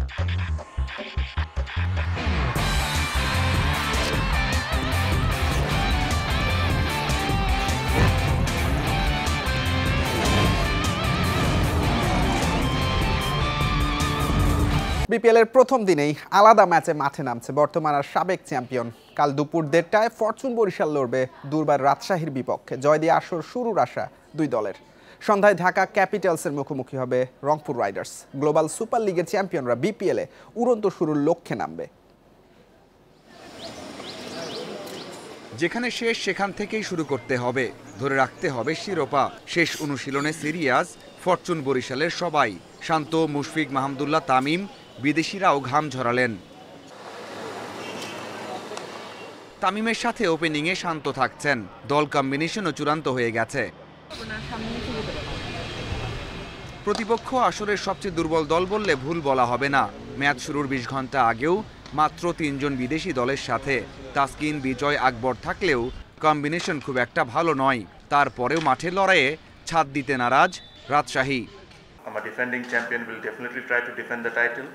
বিপিএলের প্রথম দিনেই আলাদা ম্যাচে মাঠে নামছে বর্তমান আর সাবেক চ্যাম্পিয়ন। কাল দুপুর 1:30টায় ফরচুন বরিশাল লড়বে দুর্বার রাজশাহীর বিপক্ষে। জয় দিয়ে আসর শুরুর আশা দুই দলের। সন্ধ্যায় ঢাকা ক্যাপিটালসের মুখোমুখি হবে রংপুর রাইডার্স। গ্লোবাল সুপার লিগের চ্যাম্পিয়নরা বিপিএলে উড়ন্ত শুরুর লক্ষ্যে নামবে। যেখানে শেষ সেখান থেকেই শুরু করতে হবে, ধরে রাখতে হবে শিরোপা। শেষ অনুশীলনে সিরিয়াস ফরচুন বরিশালের সবাই। শান্ত, মুশফিক, মাহমুদুল্লাহ, তামিম, বিদেশিরাও ঘাম ঝরালেন। তামিমের সাথে ওপেনিংয়ে শান্ত থাকছেন। দল কম্বিনেশনও চূড়ান্ত হয়ে গেছে। প্রতিপক্ষ আসরের সবচেয়ে দুর্বল দল বললে ভুল বলা হবে না। ম্যাচ শুরুর 20 ঘন্টা আগেও মাত্র 3 জন বিদেশি দলের সাথে। তাসকিন, বিজয়, আকবর থাকলেও কম্বিনেশন খুব একটা ভালো নয়। তারপরেও মাঠের লড়াইয়ে ছাদ দিতে নারাজ Rajshahi. I'm a defending champion, will definitely try to defend the title.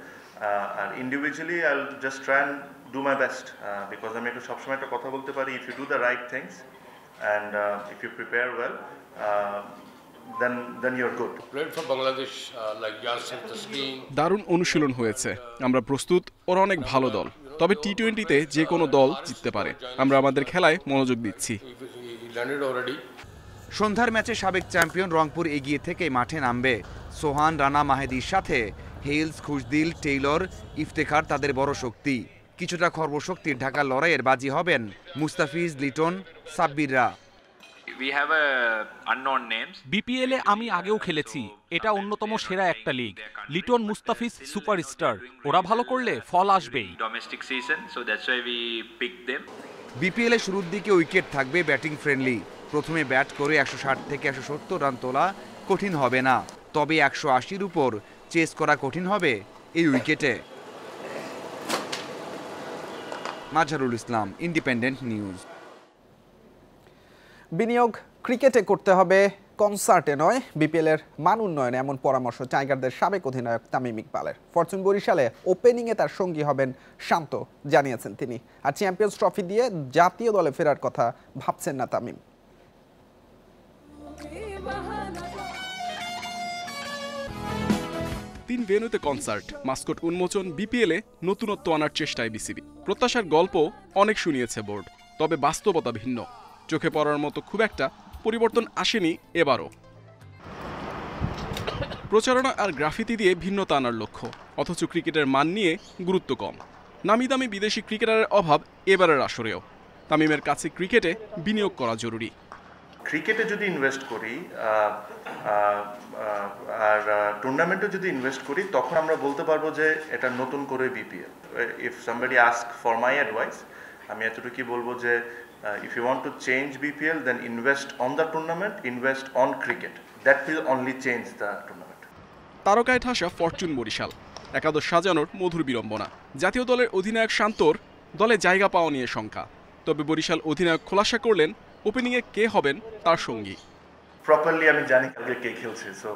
And individually, I'll just try and do my best because আমি একটু সবসময় একটা কথা বলতে পারি, if you do the right things and if you prepare well, then you're good. Played for Bangladesh like Yasir Taskin. দারুণ অনুশীলন হয়েছে, আমরা প্রস্তুত। ওরা অনেক ভালো দল, তবে টি-20তে যে কোনো দল জিততে পারে। আমরা আমাদের খেলায় মনোযোগ দিচ্ছি। সন্ধ্যার ম্যাচে সাবেক চ্যাম্পিয়ন রংপুর এগিয়ে থেকে মাঠে নামবে। সোহান, রানা, মাহেদির সাথে হেলস, খুশদিল, টেইলর, ইফতেখার তাদের বড় শক্তি। কিছুটা খর্বশক্তির ঢাকার লড়াইয়ের বাজি হবেন মুস্তাফিজ, লিটন, সাব্বিররা। বিপিএলে আমি আগেও খেলেছি, এটা অন্যতম সেরা একটা লিগ। লিটন, মুস্তাফিজ সুপারস্টার, ওরা ভালো করলে ফল আসবেই। বিপিএলে শুরুর দিকে উইকেট থাকবে ব্যাটিং ফ্রেন্ডলি। প্রথমে ব্যাট করে 160 থেকে 170 রান তোলা কঠিন হবে না, তবে 180-র উপর চেস করা কঠিন হবে এই উইকেটে। Mazharul Islam, independent news. বিনিয়োগ ক্রিকেটে করতে হবে, কনসার্টে নয়। বিপিএলের মান উন্নয়নে এমন পরামর্শ টাইগারদের সাবেক অধিনায়ক তামিম ইকবালের। ফরচুন বরিশালে ওপেনিংয়ে তার সঙ্গী হবেন শান্ত, জানিয়েছেন তিনি। আর চ্যাম্পিয়ন্স ট্রফি দিয়ে জাতীয় দলে ফেরার কথা ভাবছেন না তামিম। তিন ভেন্যুতে কনসার্ট, মাস্কট উন্মোচন, বিপিএলে নতুনত্ব আনার চেষ্টায় বিসিবি। প্রত্যাশার গল্প অনেক শুনিয়েছে বোর্ড, তবে বাস্তবতা ভিন্ন। চোখে পড়ার মতো খুব একটা পরিবর্তন আসেনি এবারও। প্রচারণা আর গ্রাফিতি দিয়ে ভিন্নতা আনার লক্ষ্য, অথচ ক্রিকেটের মান নিয়ে গুরুত্ব কম। নামি দামি বিদেশি ক্রিকেটারের অভাব এবারের আসরেও। তামিমের কাছে ক্রিকেটে বিনিয়োগ করা জরুরি। ক্রিকেটে যদি ইনভেস্ট করি আর টুর্নামেন্টে যদি ইনভেস্ট করি, তখন আমরা বলতে পারবো যে এটা নতুন করে BPL. If somebody ask for my advice, আমি এতটুকুই বলবো যে if you want to change BPL, then invest on the tournament, invest on cricket. That will only change the tournament. তারকায় ঠাসা ফরচুন বরিশাল, একাদশ সাজানোর মধুর বিড়ম্বনা। জাতীয় দলের অধিনায়ক শান্তর দলে জায়গা পাওয়া নিয়ে শঙ্কা, তবে বরিশাল অধিনায়ক খোলাসা করলেন ওপেনিংয়ে কে হবেন তার সঙ্গী। প্রপারলি আমি জানি কালকে কে খেলছে, সো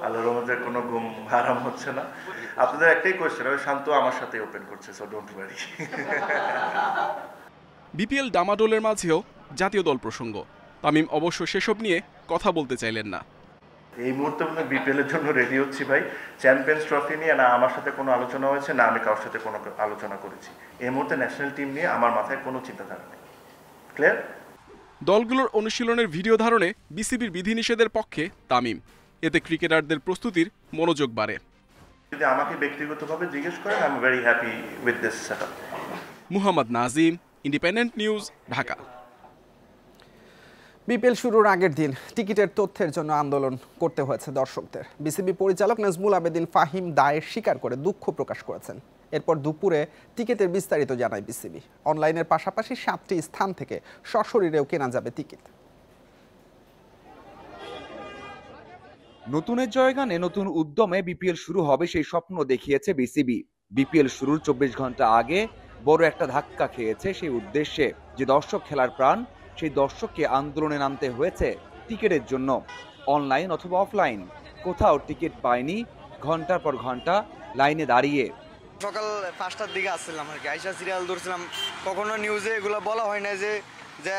আল্লাহর রহমতে কোনো ঘুম হারাম হচ্ছে না। আপনাদের একটাই কোয়েশ্চেন, শান্ত আমার সাথে ওপেন করছে, সো ডোন্ট ওয়ারি। বিপিএল ডামাডোলের মাঝেও জাতীয় দল প্রসঙ্গ। তামিম অবশ্য সেসব নিয়ে কথা বলতে চাইলেন না। এই মুহূর্তে আমি বিপিএল এর জন্য রেডি হচ্ছি ভাই। চ্যাম্পিয়ন্স ট্রফি নিয়ে না আমার সাথে কোনো আলোচনা হয়েছে, না আমি কারোর সাথে কোনো আলোচনা করেছি। এই মুহূর্তে ন্যাশনাল টিম নিয়ে আমার মাথায় কোনো চিন্তাধারা নেই। ক্লিয়ার? দলগুলোর অনুশীলনের ভিডিও ধারণে বিসিবির বিধিনিষেধের পক্ষে তামিম। এতে ক্রিকেটারদের প্রস্তুতির মনোযোগ বাড়ে। যদি আমাকে ব্যক্তিগতভাবে জিজ্ঞেস করেন, I am very happy with this setup. Muhammad Nazim, independent news, Dhaka. BPL শুরুর আগের দিন টিকিটের তথ্যের জন্য আন্দোলন করতে হয়েছে দর্শকদের। বিসিবি পরিচালক নাজমুল আবেদিন ফাহিম দায়ের স্বীকার করে দুঃখ প্রকাশ করেছেন। এরপর দুপুরে টিকিটের বিস্তারিত জানায় বিসিবি। অনলাইনের পাশাপাশি 7টি স্থান থেকে সশরীরেও কেনা যাবে টিকিট। নতুনের জয়গানে নতুন উদ্যমে বিপিএল শুরু হবে সেই স্বপ্ন দেখিয়েছে বিসিবি। বিপিএল শুরুর 24 ঘন্টা আগে বড় একটা ধাক্কা খেয়েছে সেই উদ্দেশ্যে। যে দর্শক খেলার প্রাণ, সেই দর্শককে আন্দোলনে নামতে হয়েছে টিকিটের জন্য। অনলাইন অথবা অফলাইন, কোথাও টিকিট পায়নি, ঘন্টার পর ঘন্টা লাইনে দাঁড়িয়ে। সকাল 5টার দিকে আসছিলাম আর কি, আইসা সিরিয়াল ধরছিলাম। কখনো নিউজে এগুলো বলা হয় না যে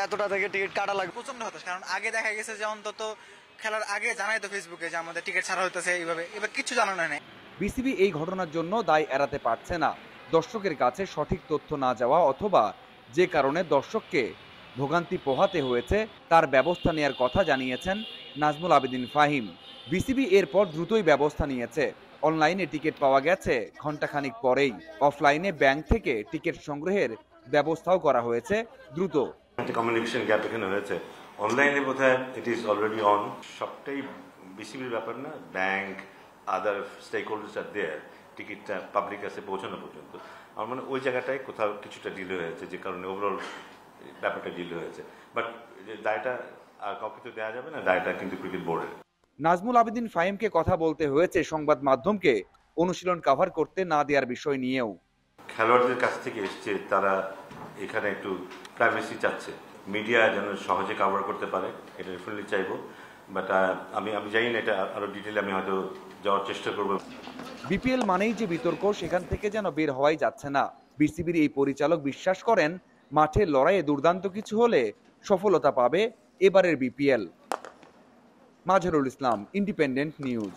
এতটা থেকে টিকিট কাটা লাগবে। প্রচন্ড হতাশ, কারণ আগে দেখা গেছে যে অন্তত খেলার আগে জানাই তো ফেসবুকে যে আমাদের টিকিট ছাড়া হইতেছে, এইভাবে এবার কিছু জানানো নেই। বিসিবি এই ঘটনার জন্য দায় এড়াতে পারছে না। দর্শকের কাছে সঠিক তথ্য না যাওয়া অথবা যে কারণে দর্শককে ভোগান্তি পোহাতে হয়েছে তার ব্যবস্থা নেওয়ার কথা জানিয়েছেন নাজমুল আবেদিন ফাহিম। বিসিবি এরপর দ্রুতই ব্যবস্থা নিয়েছে। অনলাইনে টিকিট পাওয়া গেছে ঘণ্টাখানিক পরেই। অফলাইনে ব্যাংক থেকে টিকিট সংগ্রহের ব্যবস্থাও করা হয়েছে দ্রুত। একটা কমিউনিকেশন গ্যাপ এখানে হয়েছে। অনলাইনে বোধহয় ইট ইজ অলরেডি অন। সবটাই বিসিবির ব্যাপার না, ব্যাংক আদার স্টেক হোল্ডার্স আর দেয়ার টিকিটটা পাবলিক কাছে পৌঁছানো পর্যন্ত। আমার মনে ওই জায়গাটায় কোথাও কিছুটা ডিলে হয়েছে, যে কারণে ওভারঅল ব্যাপারটা ডিলে হয়েছে। বাট দায়টা আর কাউকে তো দেওয়া যাবে না, দায়টা কিন্তু ক্রিকেট বোর্ডের। নাজমুল আবেদিন ফাহিমকে কথা বলতে হয়েছে সংবাদ মাধ্যমকে অনুশীলন কভার করতে না দেওয়ার বিষয় নিয়েও। খেলোয়াড়দের কাছ থেকে এসছে, তারা এখানে একটু প্রাইভেসি চাচ্ছে, মিডিয়া যেন সহজে কভার করতে পারে, এটা ডেফিনেটলি চাইবো। বাট আমি জানি না, এটা আরো ডিটেলে আমি হয়তো যাওয়ার চেষ্টা করবো। বিপিএল মানেই যে বিতর্ক, সেখান থেকে যেন বের হওয়াই যাচ্ছে না। বিসিবির এই পরিচালক বিশ্বাস করেন মাঠের লড়াইয়ে দুর্দান্ত কিছু হলে সফলতা পাবে এবারের BPL. Mazharul Islam, independent news.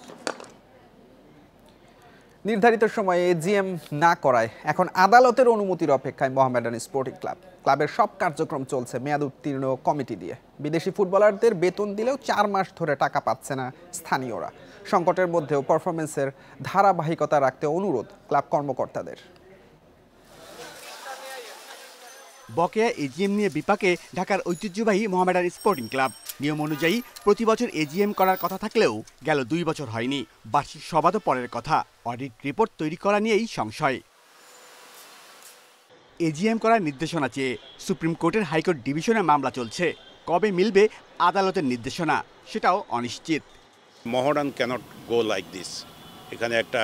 নির্ধারিত সময়ে এজিএম না করায় এখন আদালতের অনুমতির অপেক্ষায় মোহামেডান স্পোর্টিং ক্লাব। ক্লাবের সব কার্যক্রম চলছে মেয়াদ উত্তীর্ণ কমিটি দিয়ে। বিদেশি ফুটবলারদের বেতন দিলেও 4 মাস ধরে টাকা পাচ্ছে না স্থানীয়রা। সংকটের মধ্যেও পারফরমেন্সের ধারাবাহিকতা রাখতে অনুরোধ ক্লাব কর্মকর্তাদের। বকেয়া এজিএম নিয়ে বিপাকে ঢাকার ঐতিহ্যবাহী মোহামেডান স্পোর্টিং ক্লাব। নিয়ম অনুযায়ী প্রতি বছর এজিএম করার কথা থাকলেও গেল 2 বছর হয়নি। বার্ষিক সভা তো পরের কথা, অডিট রিপোর্ট তৈরি করা নিয়েই সংশয়। এজিএম করার নির্দেশনা চেয়ে সুপ্রিম কোর্টের হাইকোর্ট ডিভিশনে মামলা চলছে। কবে মিলবে আদালতের নির্দেশনা, সেটাও অনিশ্চিত। Mohammedan can't go like this. এখানে একটা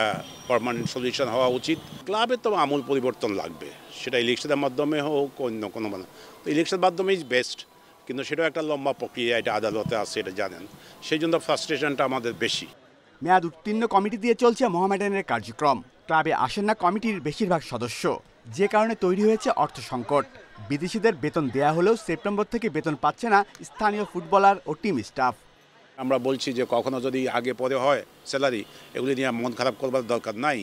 পার্মানেন্ট সলিউশন হওয়া উচিত। ক্লাবের তো আমূল পরিবর্তন লাগবে, সেটা ইলেকশনের মাধ্যমে হোক অন্য কোনো মানে। তো ইলেকশনের মাধ্যমে ইজ বেস্ট, কিন্তু সেটাও একটা লম্বা প্রক্রিয়া, এটা আদালতে আছে, এটা জানেন। সেই জন্য ফ্রাস্ট্রেশনটা আমাদের বেশি। মেয়াদ উত্তীর্ণ কমিটি দিয়ে চলছে মোহামেডানের কার্যক্রম। ক্লাবে আসেন না কমিটির বেশিরভাগ সদস্য, যে কারণে তৈরি হয়েছে অর্থ সংকট। বিদেশিদের বেতন দেয়া হলেও সেপ্টেম্বর থেকে বেতন পাচ্ছে না স্থানীয় ফুটবলার ও টিম স্টাফ। আমরা বলছি যে কখনো যদি আগে পরে হয় স্যালারি, এগুলি নিয়ে মন খারাপ করবার দরকার নাই।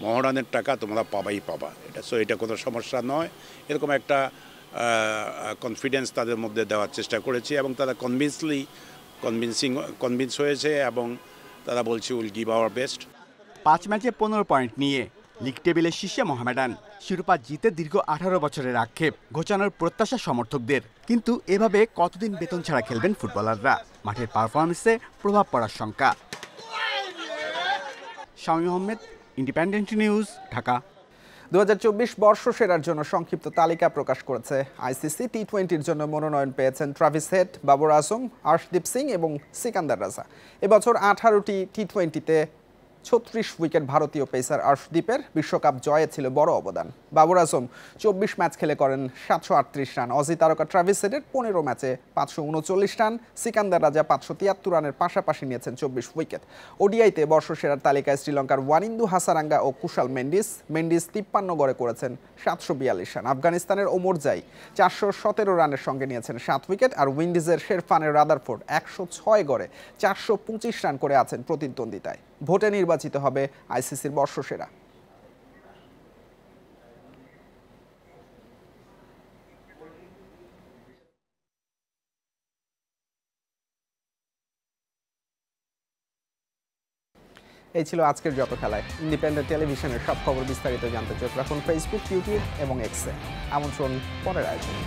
মোহামেডানের টাকা তোমরা পাবা এটা। সো এটা কোনো সমস্যা নয়। এরকম একটা কনফিডেন্স তাদের মধ্যে দেওয়ার চেষ্টা করেছি এবং তারা কনভিন্স হয়েছে এবং তারা বলছে উইল গিভ আওয়ার বেস্ট। 5 ম্যাচে 15 পয়েন্ট নিয়ে লিগ টেবিলের শীর্ষে মোহামেডান। শিরোপা জিতে দীর্ঘ 18 বছরের আক্ষেপ, ঘোচানোর প্রত্যাশা সমর্থকদের। কিন্তু এভাবে কতদিন বেতন ছাড়া খেলবেন ফুটবলাররা? মাঠের পারফরমেন্সে প্রভাব পড়ার শঙ্কা। Shamim Ahmed, independent news, Dhaka. 2024 বর্ষসেরার জন্য সংক্ষিপ্ত তালিকা প্রকাশ করেছে আইসিসি। টি20-র জন্য মনোনয়ন পেয়েছেন ট্রাভিস হেড, বাবর আজম, আর্শদীপ সিং এবং সিকান্দার রাজা। এবছর 18টি টি20-তে 36 উইকেট ভারতীয় পেসার আর্শদীপের বিশ্বকাপ জয়ে ছিল বড় অবদান। বাবর আজম 24 ম্যাচ খেলে করেন 738 রান। অজি তারকা ট্রাভিস হেডের 15 ম্যাচে 539 রান। সিকান্দার রাজা 573 রানের পাশাপাশি নিয়েছেন 24 উইকেট। ওডিআইতে বর্ষসেরার তালিকায় শ্রীলঙ্কার ওয়ানিন্দু হাসারাঙ্গা ও কুশাল মেন্ডিস 53 গড়ে করেছেন 742 রান। আফগানিস্তানের ওমর জাই 417 রানের সঙ্গে নিয়েছেন 7 উইকেট। আর উইন্ডিজের শেরফানের রাদারফোর্ড 106 গড়ে 425 রান করে আছেন প্রতিদ্বন্দ্বিতায়। ভোটে নির্বাচিত হবে আইসিসির বর্ষসেরা। এই ছিল আজকের যত খেলায়। ইন্ডিপেন্ডেন্ট টেলিভিশনের সব খবর বিস্তারিত জানতে চোখ রাখুন ফেসবুক, ইউটিউব এবং এক্সে। আমন্ত্রণ পরের আয়োজনে।